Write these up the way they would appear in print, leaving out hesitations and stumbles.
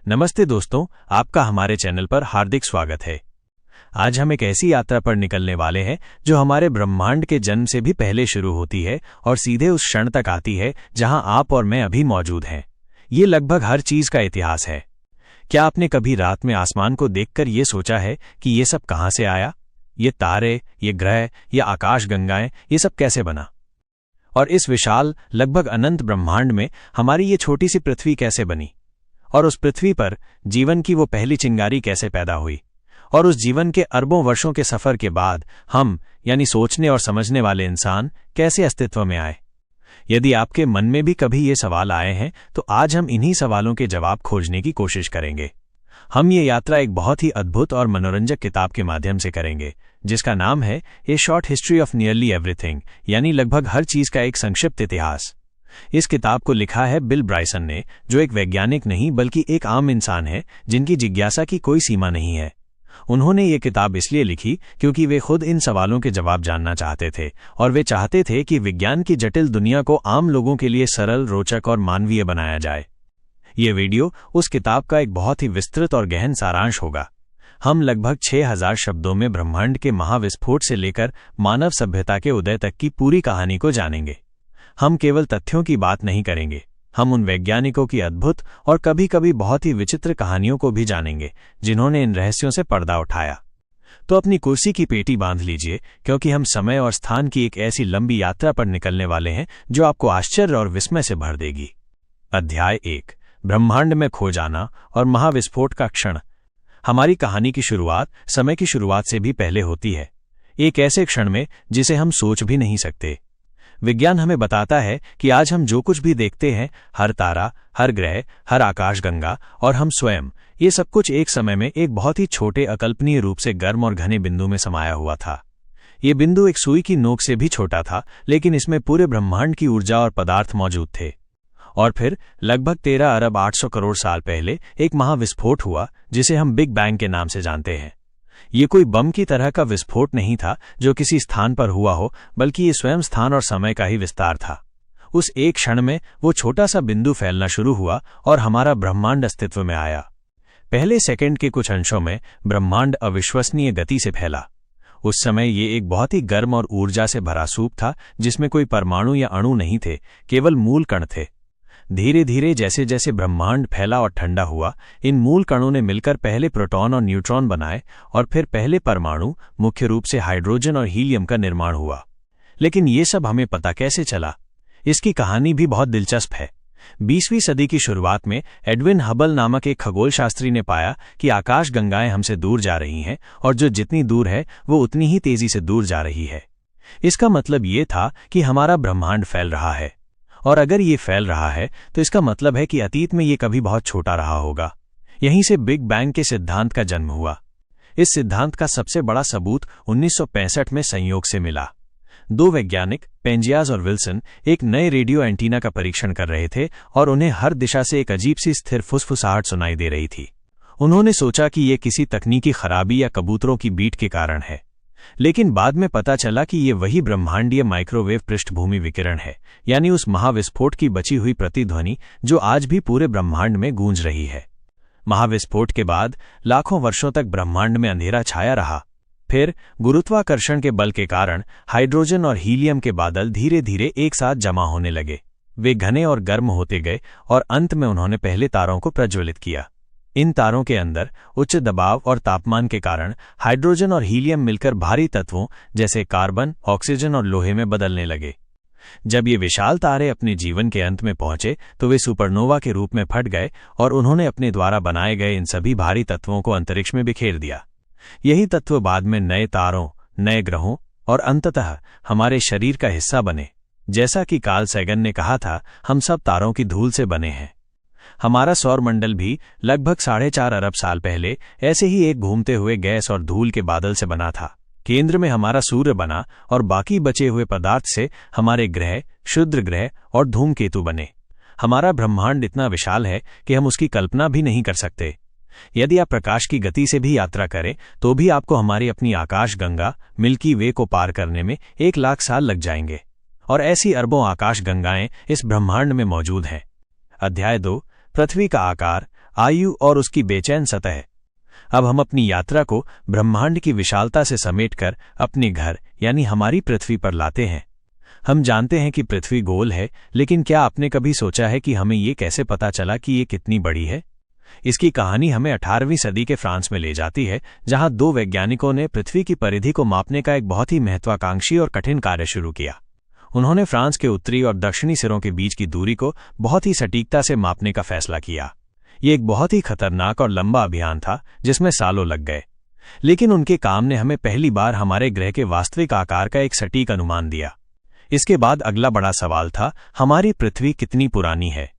नमस्ते दोस्तों, आपका हमारे चैनल पर हार्दिक स्वागत है। आज हम एक ऐसी यात्रा पर निकलने वाले हैं जो हमारे ब्रह्मांड के जन्म से भी पहले शुरू होती है और सीधे उस क्षण तक आती है जहां आप और मैं अभी मौजूद हैं। ये लगभग हर चीज का इतिहास है। क्या आपने कभी रात में आसमान को देखकर ये सोचा है कि ये सब कहां से आया? ये तारे, ये ग्रह, ये आकाशगंगाएं, ये सब कैसे बना? और इस विशाल लगभग अनंत ब्रह्मांड में हमारी ये छोटी सी पृथ्वी कैसे बनी? और उस पृथ्वी पर जीवन की वो पहली चिंगारी कैसे पैदा हुई? और उस जीवन के अरबों वर्षों के सफर के बाद हम यानी सोचने और समझने वाले इंसान कैसे अस्तित्व में आए? यदि आपके मन में भी कभी ये सवाल आए हैं तो आज हम इन्हीं सवालों के जवाब खोजने की कोशिश करेंगे। हम ये यात्रा एक बहुत ही अद्भुत और मनोरंजक किताब के माध्यम से करेंगे जिसका नाम है ए short history of nearly everything, यानी लगभग हर चीज का एक संक्षिप्त इतिहास। इस किताब को लिखा है बिल ब्रायसन ने, जो एक वैज्ञानिक नहीं बल्कि एक आम इंसान है जिनकी जिज्ञासा की कोई सीमा नहीं है। उन्होंने ये किताब इसलिए लिखी क्योंकि वे खुद इन सवालों के जवाब जानना चाहते थे और वे चाहते थे कि विज्ञान की जटिल दुनिया को आम लोगों के लिए सरल, रोचक और मानवीय बनाया जाए। ये वीडियो उस किताब का एक बहुत ही विस्तृत और गहन सारांश होगा। हम लगभग 6000 शब्दों में ब्रह्मांड के महाविस्फोट से लेकर मानव सभ्यता के उदय तक की पूरी कहानी को जानेंगे। हम केवल तथ्यों की बात नहीं करेंगे, हम उन वैज्ञानिकों की अद्भुत और कभी कभी बहुत ही विचित्र कहानियों को भी जानेंगे जिन्होंने इन रहस्यों से पर्दा उठाया। तो अपनी कुर्सी की पेटी बांध लीजिए, क्योंकि हम समय और स्थान की एक ऐसी लंबी यात्रा पर निकलने वाले हैं जो आपको आश्चर्य और विस्मय से भर देगी। अध्याय 1, ब्रह्मांड में खो जाना और महाविस्फोट का क्षण। हमारी कहानी की शुरुआत समय की शुरुआत से भी पहले होती है, एक ऐसे क्षण में जिसे हम सोच भी नहीं सकते। विज्ञान हमें बताता है कि आज हम जो कुछ भी देखते हैं, हर तारा, हर ग्रह, हर आकाशगंगा और हम स्वयं, ये सब कुछ एक समय में एक बहुत ही छोटे अकल्पनीय रूप से गर्म और घने बिंदु में समाया हुआ था। ये बिंदु एक सुई की नोक से भी छोटा था, लेकिन इसमें पूरे ब्रह्मांड की ऊर्जा और पदार्थ मौजूद थे। और फिर लगभग 13 अरब 800 करोड़ साल पहले एक महाविस्फोट हुआ जिसे हम बिग बैंग के नाम से जानते हैं। ये कोई बम की तरह का विस्फोट नहीं था जो किसी स्थान पर हुआ हो, बल्कि ये स्वयं स्थान और समय का ही विस्तार था। उस एक क्षण में वो छोटा सा बिंदु फैलना शुरू हुआ और हमारा ब्रह्मांड अस्तित्व में आया। पहले सेकंड के कुछ अंशों में ब्रह्मांड अविश्वसनीय गति से फैला। उस समय ये एक बहुत ही गर्म और ऊर्जा से भरा सूप था जिसमें कोई परमाणु या अणु नहीं थे, केवल मूल कण थे। धीरे धीरे जैसे जैसे ब्रह्मांड फैला और ठंडा हुआ, इन मूल कणों ने मिलकर पहले प्रोटॉन और न्यूट्रॉन बनाए और फिर पहले परमाणु, मुख्य रूप से हाइड्रोजन और हीलियम का निर्माण हुआ। लेकिन ये सब हमें पता कैसे चला? इसकी कहानी भी बहुत दिलचस्प है। 20वीं सदी की शुरुआत में एडविन हबल नामक एक खगोलशास्त्री ने पाया कि आकाशगंगाएं हमसे दूर जा रही हैं और जो जितनी दूर है वो उतनी ही तेजी से दूर जा रही है। इसका मतलब ये था कि हमारा ब्रह्मांड फैल रहा है, और अगर ये फैल रहा है तो इसका मतलब है कि अतीत में ये कभी बहुत छोटा रहा होगा। यहीं से बिग बैंग के सिद्धांत का जन्म हुआ। इस सिद्धांत का सबसे बड़ा सबूत 1965 में संयोग से मिला। दो वैज्ञानिक, पेंजियाज और विल्सन, एक नए रेडियो एंटीना का परीक्षण कर रहे थे और उन्हें हर दिशा से एक अजीब सी स्थिर फुसफुसाहट सुनाई दे रही थी। उन्होंने सोचा कि ये किसी तकनीकी खराबी या कबूतरों की बीट के कारण है, लेकिन बाद में पता चला कि ये वही ब्रह्मांडीय माइक्रोवेव पृष्ठभूमि विकिरण है, यानी उस महाविस्फोट की बची हुई प्रतिध्वनि जो आज भी पूरे ब्रह्मांड में गूंज रही है। महाविस्फोट के बाद लाखों वर्षों तक ब्रह्मांड में अंधेरा छाया रहा। फिर गुरुत्वाकर्षण के बल के कारण हाइड्रोजन और हीलियम के बादल धीरे धीरे एक साथ जमा होने लगे। वे घने और गर्म होते गए और अंत में उन्होंने पहले तारों को प्रज्वलित किया। इन तारों के अंदर उच्च दबाव और तापमान के कारण हाइड्रोजन और हीलियम मिलकर भारी तत्वों जैसे कार्बन, ऑक्सीजन और लोहे में बदलने लगे। जब ये विशाल तारे अपने जीवन के अंत में पहुंचे तो वे सुपरनोवा के रूप में फट गए और उन्होंने अपने द्वारा बनाए गए इन सभी भारी तत्वों को अंतरिक्ष में बिखेर दिया। यही तत्व बाद में नए तारों, नए ग्रहों और अंततः हमारे शरीर का हिस्सा बने। जैसा कि कार्ल सैगन ने कहा था, हम सब तारों की धूल से बने हैं। हमारा सौरमंडल भी लगभग 4.5 अरब साल पहले ऐसे ही एक घूमते हुए गैस और धूल के बादल से बना था। केंद्र में हमारा सूर्य बना और बाकी बचे हुए पदार्थ से हमारे ग्रह, क्षुद्र ग्रह और धूमकेतु बने। हमारा ब्रह्मांड इतना विशाल है कि हम उसकी कल्पना भी नहीं कर सकते। यदि आप प्रकाश की गति से भी यात्रा करें तो भी आपको हमारी अपनी आकाशगंगा मिल्की वे को पार करने में 1 लाख साल लग जाएंगे, और ऐसी अरबों आकाशगंगाएं इस ब्रह्मांड में मौजूद हैं। अध्याय 2, पृथ्वी का आकार, आयु और उसकी बेचैन सतह। अब हम अपनी यात्रा को ब्रह्मांड की विशालता से समेटकर अपने घर यानी हमारी पृथ्वी पर लाते हैं। हम जानते हैं कि पृथ्वी गोल है, लेकिन क्या आपने कभी सोचा है कि हमें ये कैसे पता चला कि ये कितनी बड़ी है? इसकी कहानी हमें 18वीं सदी के फ्रांस में ले जाती है, जहां दो वैज्ञानिकों ने पृथ्वी की परिधि को मापने का एक बहुत ही महत्वाकांक्षी और कठिन कार्य शुरू किया। उन्होंने फ्रांस के उत्तरी और दक्षिणी सिरों के बीच की दूरी को बहुत ही सटीकता से मापने का फैसला किया। ये एक बहुत ही खतरनाक और लंबा अभियान था, जिसमें सालों लग गए, लेकिन उनके काम ने हमें पहली बार हमारे ग्रह के वास्तविक आकार का एक सटीक अनुमान दिया। इसके बाद अगला बड़ा सवाल था, हमारी पृथ्वी कितनी पुरानी है?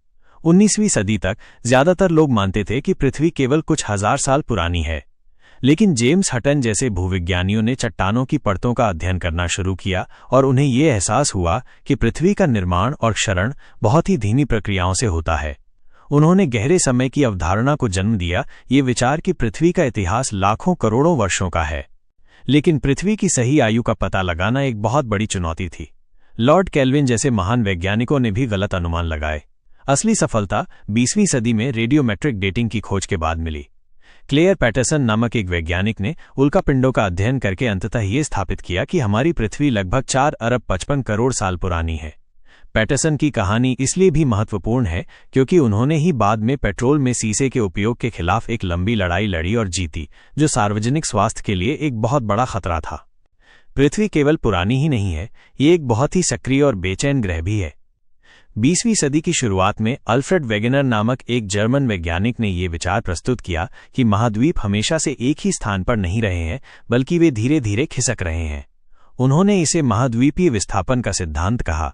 19वीं सदी तक ज्यादातर लोग मानते थे कि पृथ्वी केवल कुछ हजार साल पुरानी है, लेकिन जेम्स हटन जैसे भूविज्ञानियों ने चट्टानों की परतों का अध्ययन करना शुरू किया और उन्हें यह एहसास हुआ कि पृथ्वी का निर्माण और क्षरण बहुत ही धीमी प्रक्रियाओं से होता है। उन्होंने गहरे समय की अवधारणा को जन्म दिया, ये विचार कि पृथ्वी का इतिहास लाखों करोड़ों वर्षों का है। लेकिन पृथ्वी की सही आयु का पता लगाना एक बहुत बड़ी चुनौती थी। लॉर्ड केल्विन जैसे महान वैज्ञानिकों ने भी गलत अनुमान लगाए। असली सफलता 20वीं सदी में रेडियोमेट्रिक डेटिंग की खोज के बाद मिली। क्लेयर पैटरसन नामक एक वैज्ञानिक ने उल्कापिंडों का अध्ययन करके अंततः ये स्थापित किया कि हमारी पृथ्वी लगभग 4 अरब 55 करोड़ साल पुरानी है। पैटरसन की कहानी इसलिए भी महत्वपूर्ण है क्योंकि उन्होंने ही बाद में पेट्रोल में सीसे के उपयोग के खिलाफ एक लंबी लड़ाई लड़ी और जीती, जो सार्वजनिक स्वास्थ्य के लिए एक बहुत बड़ा खतरा था। पृथ्वी केवल पुरानी ही नहीं है, ये एक बहुत ही सक्रिय और बेचैन ग्रह भी है। 20वीं सदी की शुरुआत में अल्फ्रेड वेगनर नामक एक जर्मन वैज्ञानिक ने यह विचार प्रस्तुत किया कि महाद्वीप हमेशा से एक ही स्थान पर नहीं रहे हैं, बल्कि वे धीरे धीरे खिसक रहे हैं। उन्होंने इसे महाद्वीपीय विस्थापन का सिद्धांत कहा।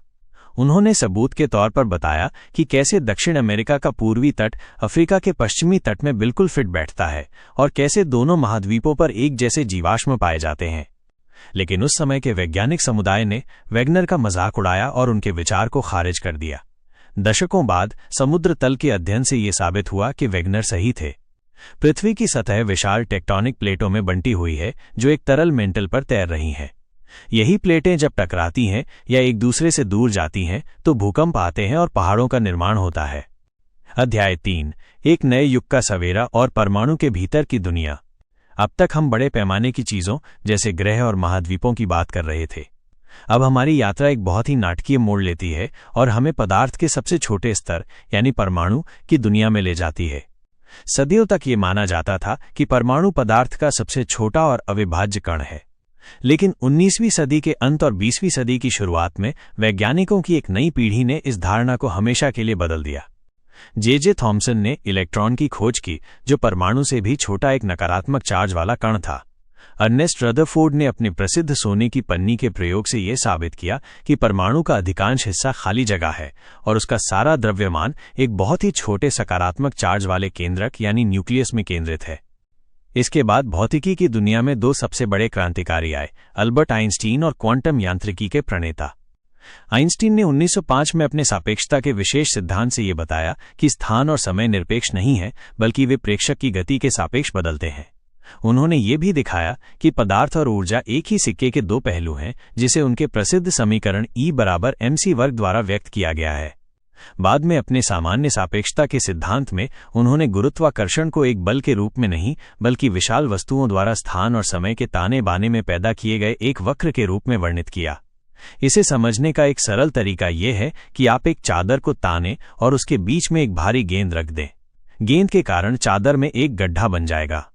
उन्होंने सबूत के तौर पर बताया कि कैसे दक्षिण अमेरिका का पूर्वी तट अफ्रीका के पश्चिमी तट में बिल्कुल फिट बैठता है और कैसे दोनों महाद्वीपों पर एक जैसे जीवाश्म पाए जाते हैं। लेकिन उस समय के वैज्ञानिक समुदाय ने वेगनर का मजाक उड़ाया और उनके विचार को खारिज कर दिया। दशकों बाद समुद्र तल के अध्ययन से यह साबित हुआ कि वेगनर सही थे। पृथ्वी की सतह विशाल टेक्टोनिक प्लेटों में बंटी हुई है, जो एक तरल मेंटल पर तैर रही हैं। यही प्लेटें जब टकराती हैं या एक दूसरे से दूर जाती हैं तो भूकंप आते हैं और पहाड़ों का निर्माण होता है। अध्याय 3, एक नए युग का सवेरा और परमाणु के भीतर की दुनिया। अब तक हम बड़े पैमाने की चीजों जैसे ग्रह और महाद्वीपों की बात कर रहे थे। अब हमारी यात्रा एक बहुत ही नाटकीय मोड़ लेती है और हमें पदार्थ के सबसे छोटे स्तर यानी परमाणु की दुनिया में ले जाती है। सदियों तक ये माना जाता था कि परमाणु पदार्थ का सबसे छोटा और अविभाज्य कण है, लेकिन 19वीं सदी के अंत और 20वीं सदी की शुरुआत में वैज्ञानिकों की एक नई पीढ़ी ने इस धारणा को हमेशा के लिए बदल दिया। जे थॉमसन ने इलेक्ट्रॉन की खोज की, जो परमाणु से भी छोटा एक नकारात्मक चार्ज वाला कण था। अर्नेस्ट रदरफोर्ड ने अपने प्रसिद्ध सोने की पन्नी के प्रयोग से यह साबित किया कि परमाणु का अधिकांश हिस्सा खाली जगह है और उसका सारा द्रव्यमान एक बहुत ही छोटे सकारात्मक चार्ज वाले केंद्रक यानी न्यूक्लियस में केंद्रित है। इसके बाद भौतिकी की दुनिया में दो सबसे बड़े क्रांतिकारी आए, अल्बर्ट आइंस्टीन और क्वांटम यांत्रिकी के प्रणेता। आइंस्टीन ने 1905 में अपने सापेक्षता के विशेष सिद्धांत से यह बताया कि स्थान और समय निरपेक्ष नहीं है, बल्कि वे प्रेक्षक की गति के सापेक्ष बदलते हैं। उन्होंने ये भी दिखाया कि पदार्थ और ऊर्जा एक ही सिक्के के दो पहलू हैं, जिसे उनके प्रसिद्ध समीकरण E बराबर mc वर्ग द्वारा व्यक्त किया गया है। बाद में अपने सामान्य सापेक्षता के सिद्धांत में उन्होंने गुरुत्वाकर्षण को एक बल के रूप में नहीं, बल्कि विशाल वस्तुओं द्वारा स्थान और समय के ताने बाने में पैदा किए गए एक वक्र के रूप में वर्णित किया। इसे समझने का एक सरल तरीका यह है कि आप एक चादर को ताने और उसके बीच में एक भारी गेंद रख दें। गेंद के कारण चादर में एक गड्ढा बन जाएगा।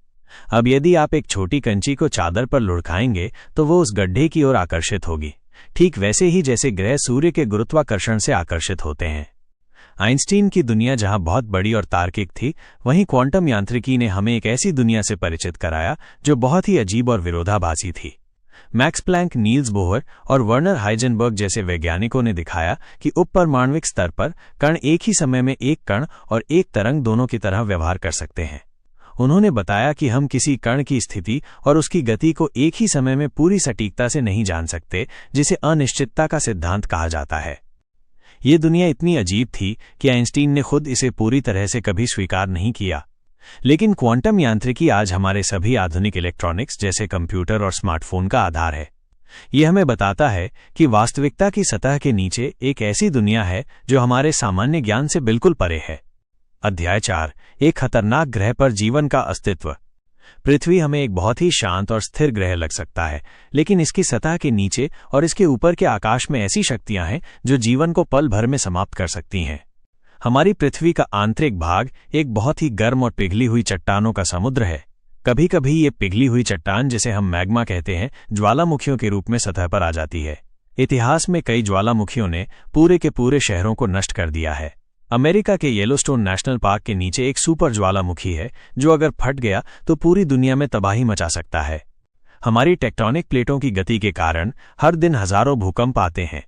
अब यदि आप एक छोटी कंची को चादर पर लुढ़काएंगे तो वो उस गड्ढे की ओर आकर्षित होगी, ठीक वैसे ही जैसे ग्रह सूर्य के गुरुत्वाकर्षण से आकर्षित होते हैं। आइंस्टीन की दुनिया जहां बहुत बड़ी और तार्किक थी, वहीं क्वांटम यांत्रिकी ने हमें एक ऐसी दुनिया से परिचित कराया जो बहुत ही अजीब और विरोधाभासी थी। मैक्स प्लैंक, नील्स बोहर और वर्नर हाइजेनबर्ग जैसे वैज्ञानिकों ने दिखाया कि उपपरमाण्विक स्तर पर कण एक ही समय में एक कण और एक तरंग दोनों की तरह व्यवहार कर सकते हैं। उन्होंने बताया कि हम किसी कण की स्थिति और उसकी गति को एक ही समय में पूरी सटीकता से नहीं जान सकते, जिसे अनिश्चितता का सिद्धांत कहा जाता है। ये दुनिया इतनी अजीब थी कि आइंस्टीन ने खुद इसे पूरी तरह से कभी स्वीकार नहीं किया। लेकिन क्वांटम यांत्रिकी आज हमारे सभी आधुनिक इलेक्ट्रॉनिक्स जैसे कंप्यूटर और स्मार्टफोन का आधार है। यह हमें बताता है कि वास्तविकता की सतह के नीचे एक ऐसी दुनिया है जो हमारे सामान्य ज्ञान से बिल्कुल परे है। अध्याय 4। एक खतरनाक ग्रह पर जीवन का अस्तित्व। पृथ्वी हमें एक बहुत ही शांत और स्थिर ग्रह लग सकता है, लेकिन इसकी सतह के नीचे और इसके ऊपर के आकाश में ऐसी शक्तियां हैं जो जीवन को पल भर में समाप्त कर सकती हैं। हमारी पृथ्वी का आंतरिक भाग एक बहुत ही गर्म और पिघली हुई चट्टानों का समुद्र है। कभी कभी ये पिघली हुई चट्टान, जिसे हम मैग्मा कहते हैं, ज्वालामुखियों के रूप में सतह पर आ जाती है। इतिहास में कई ज्वालामुखियों ने पूरे के पूरे शहरों को नष्ट कर दिया है। अमेरिका के येलोस्टोन नेशनल पार्क के नीचे एक सुपर ज्वालामुखी है जो अगर फट गया तो पूरी दुनिया में तबाही मचा सकता है। हमारी टेक्टोनिक प्लेटों की गति के कारण हर दिन हजारों भूकंप आते हैं।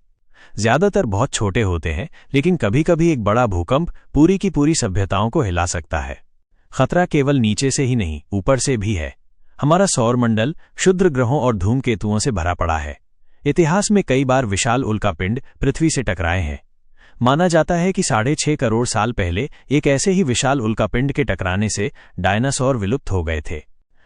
ज्यादातर बहुत छोटे होते हैं, लेकिन कभी कभी एक बड़ा भूकंप पूरी की पूरी सभ्यताओं को हिला सकता है। खतरा केवल नीचे से ही नहीं, ऊपर से भी है। हमारा सौरमंडल क्षुद्र ग्रहों और धूमकेतुओं से भरा पड़ा है। इतिहास में कई बार विशाल उल्कापिंड पृथ्वी से टकराए हैं। माना जाता है कि 6.5 करोड़ साल पहले एक ऐसे ही विशाल उल्कापिंड के टकराने से डायनासोर विलुप्त हो गए थे।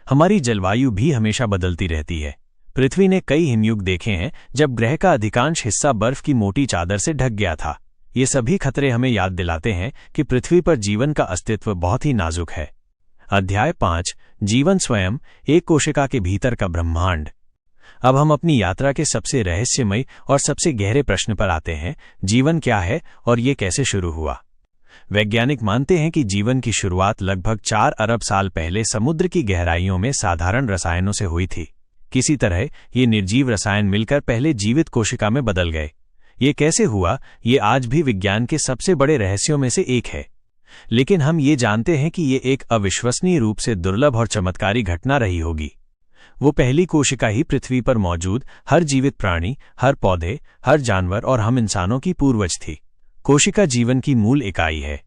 हमारी जलवायु भी हमेशा बदलती रहती है। पृथ्वी ने कई हिमयुग देखे हैं जब ग्रह का अधिकांश हिस्सा बर्फ की मोटी चादर से ढक गया था। ये सभी खतरे हमें याद दिलाते हैं कि पृथ्वी पर जीवन का अस्तित्व बहुत ही नाजुक है। अध्याय 5। जीवन स्वयं, एक कोशिका के भीतर का ब्रह्मांड। अब हम अपनी यात्रा के सबसे रहस्यमयी और सबसे गहरे प्रश्न पर आते हैं। जीवन क्या है और ये कैसे शुरू हुआ? वैज्ञानिक मानते हैं कि जीवन की शुरुआत लगभग 4 अरब साल पहले समुद्र की गहराइयों में साधारण रसायनों से हुई थी। किसी तरह ये निर्जीव रसायन मिलकर पहले जीवित कोशिका में बदल गए। ये कैसे हुआ, ये आज भी विज्ञान के सबसे बड़े रहस्यों में से एक है। लेकिन हम ये जानते हैं कि ये एक अविश्वसनीय रूप से दुर्लभ और चमत्कारी घटना रही होगी। वो पहली कोशिका ही पृथ्वी पर मौजूद हर जीवित प्राणी, हर पौधे, हर जानवर और हम इंसानों की पूर्वज थी। कोशिका जीवन की मूल इकाई है।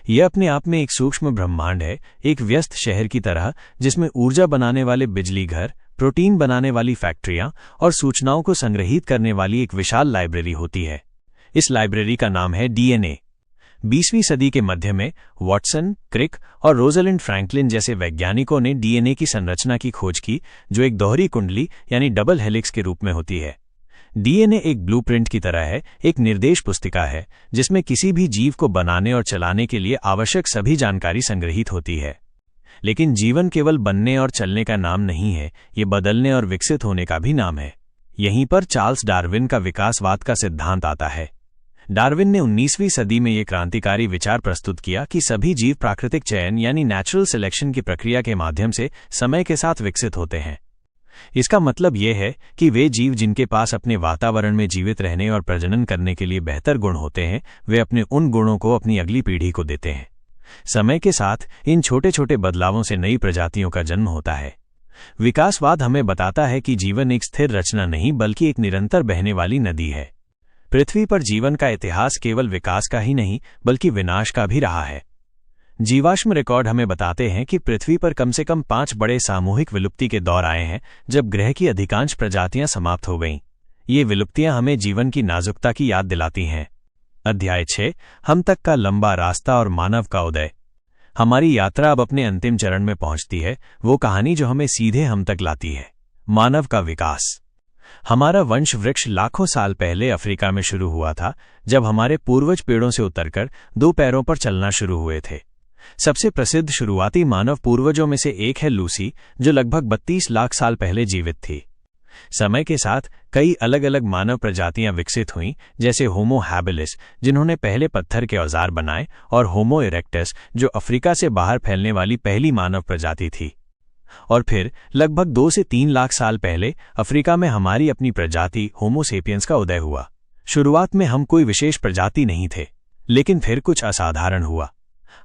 यह अपने आप में एक सूक्ष्म ब्रह्मांड है, एक व्यस्त शहर की तरह जिसमें ऊर्जा बनाने वाले बिजली घर, प्रोटीन बनाने वाली फैक्ट्रियां और सूचनाओं को संग्रहीत करने वाली एक विशाल लाइब्रेरी होती है। इस लाइब्रेरी का नाम है डीएनए। 20वीं सदी के मध्य में वॉटसन, क्रिक और रोजलिंड फ्रैंकलिन जैसे वैज्ञानिकों ने डीएनए की संरचना की खोज की, जो एक दोहरी कुंडली यानी डबल हेलिक्स के रूप में होती है। डीएनए एक ब्लूप्रिंट की तरह है, एक निर्देश पुस्तिका है जिसमें किसी भी जीव को बनाने और चलाने के लिए आवश्यक सभी जानकारी संग्रहित होती है। लेकिन जीवन केवल बनने और चलने का नाम नहीं है, ये बदलने और विकसित होने का भी नाम है। यहीं पर चार्ल्स डार्विन का विकासवाद का सिद्धांत आता है। डार्विन ने 19वीं सदी में ये क्रांतिकारी विचार प्रस्तुत किया कि सभी जीव प्राकृतिक चयन यानी नेचुरल सिलेक्शन की प्रक्रिया के माध्यम से समय के साथ विकसित होते हैं। इसका मतलब यह है कि वे जीव जिनके पास अपने वातावरण में जीवित रहने और प्रजनन करने के लिए बेहतर गुण होते हैं, वे अपने उन गुणों को अपनी अगली पीढ़ी को देते हैं। समय के साथ इन छोटे छोटे बदलावों से नई प्रजातियों का जन्म होता है। विकासवाद हमें बताता है कि जीवन एक स्थिर रचना नहीं, बल्कि एक निरंतर बहने वाली नदी है। पृथ्वी पर जीवन का इतिहास केवल विकास का ही नहीं, बल्कि विनाश का भी रहा है। जीवाश्म रिकॉर्ड हमें बताते हैं कि पृथ्वी पर कम से कम 5 बड़े सामूहिक विलुप्ति के दौर आए हैं, जब ग्रह की अधिकांश प्रजातियां समाप्त हो गईं। ये विलुप्तियां हमें जीवन की नाजुकता की याद दिलाती हैं। अध्याय 6। हम तक का लंबा रास्ता और मानव का उदय। हमारी यात्रा अब अपने अंतिम चरण में पहुंचती है, वो कहानी जो हमें सीधे हम तक लाती है, मानव का विकास। हमारा वंश वृक्ष लाखों साल पहले अफ्रीका में शुरू हुआ था, जब हमारे पूर्वज पेड़ों से उतरकर 2 पैरों पर चलना शुरू हुए थे। सबसे प्रसिद्ध शुरुआती मानव पूर्वजों में से एक है लूसी, जो लगभग 32 लाख साल पहले जीवित थी। समय के साथ कई अलग अलग मानव प्रजातियां विकसित हुईं, जैसे होमो हैबिलिस, जिन्होंने पहले पत्थर के औजार बनाए, और होमो इरेक्टस, जो अफ्रीका से बाहर फैलने वाली पहली मानव प्रजाति थी। और फिर लगभग 2 से 3 लाख साल पहले अफ्रीका में हमारी अपनी प्रजाति होमो सेपियंस का उदय हुआ। शुरुआत में हम कोई विशेष प्रजाति नहीं थे, लेकिन फिर कुछ असाधारण हुआ।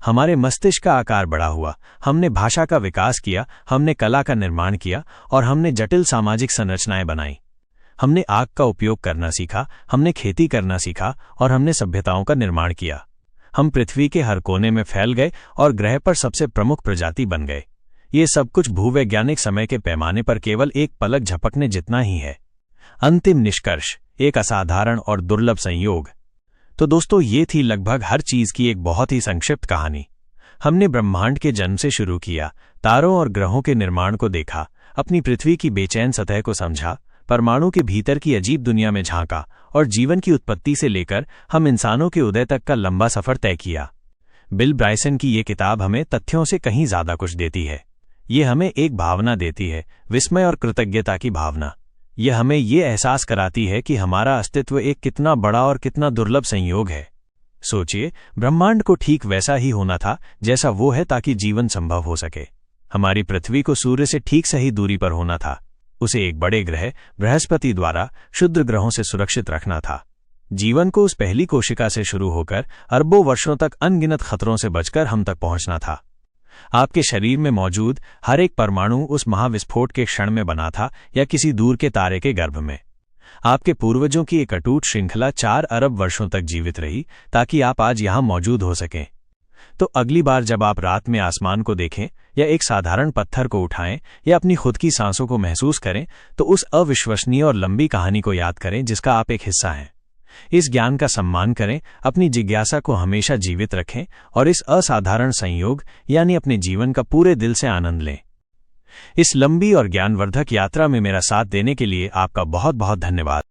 हमारे मस्तिष्क का आकार बड़ा हुआ, हमने भाषा का विकास किया, हमने कला का निर्माण किया और हमने जटिल सामाजिक संरचनाएं बनाई। हमने आग का उपयोग करना सीखा, हमने खेती करना सीखा और हमने सभ्यताओं का निर्माण किया। हम पृथ्वी के हर कोने में फैल गए और ग्रह पर सबसे प्रमुख प्रजाति बन गए। ये सब कुछ भूवैज्ञानिक समय के पैमाने पर केवल एक पलक झपकने जितना ही है। अंतिम निष्कर्ष, एक असाधारण और दुर्लभ संयोग। तो दोस्तों, ये थी लगभग हर चीज की एक बहुत ही संक्षिप्त कहानी। हमने ब्रह्मांड के जन्म से शुरू किया, तारों और ग्रहों के निर्माण को देखा, अपनी पृथ्वी की बेचैन सतह को समझा, परमाणु के भीतर की अजीब दुनिया में झांका और जीवन की उत्पत्ति से लेकर हम इंसानों के उदय तक का लंबा सफर तय किया। बिल ब्राइसन की ये किताब हमें तथ्यों से कहीं ज्यादा कुछ देती है। ये हमें एक भावना देती है, विस्मय और कृतज्ञता की भावना। यह हमें ये एहसास कराती है कि हमारा अस्तित्व एक कितना बड़ा और कितना दुर्लभ संयोग है। सोचिए, ब्रह्मांड को ठीक वैसा ही होना था जैसा वो है ताकि जीवन संभव हो सके। हमारी पृथ्वी को सूर्य से ठीक सही दूरी पर होना था। उसे एक बड़े ग्रह बृहस्पति द्वारा शुद्ध ग्रहों से सुरक्षित रखना था। जीवन को उस पहली कोशिका से शुरू होकर अरबों वर्षों तक अनगिनत खतरों से बचकर हम तक पहुंचना था। आपके शरीर में मौजूद हर एक परमाणु उस महाविस्फोट के क्षण में बना था या किसी दूर के तारे के गर्भ में। आपके पूर्वजों की एक अटूट श्रृंखला 4 अरब वर्षों तक जीवित रही ताकि आप आज यहां मौजूद हो सकें। तो अगली बार जब आप रात में आसमान को देखें या एक साधारण पत्थर को उठाएं या अपनी खुद की सांसों को महसूस करें, तो उस अविश्वसनीय और लंबी कहानी को याद करें जिसका आप एक हिस्सा हैं। इस ज्ञान का सम्मान करें, अपनी जिज्ञासा को हमेशा जीवित रखें और इस असाधारण संयोग यानी अपने जीवन का पूरे दिल से आनंद लें। इस लंबी और ज्ञानवर्धक यात्रा में मेरा साथ देने के लिए आपका बहुत बहुत धन्यवाद।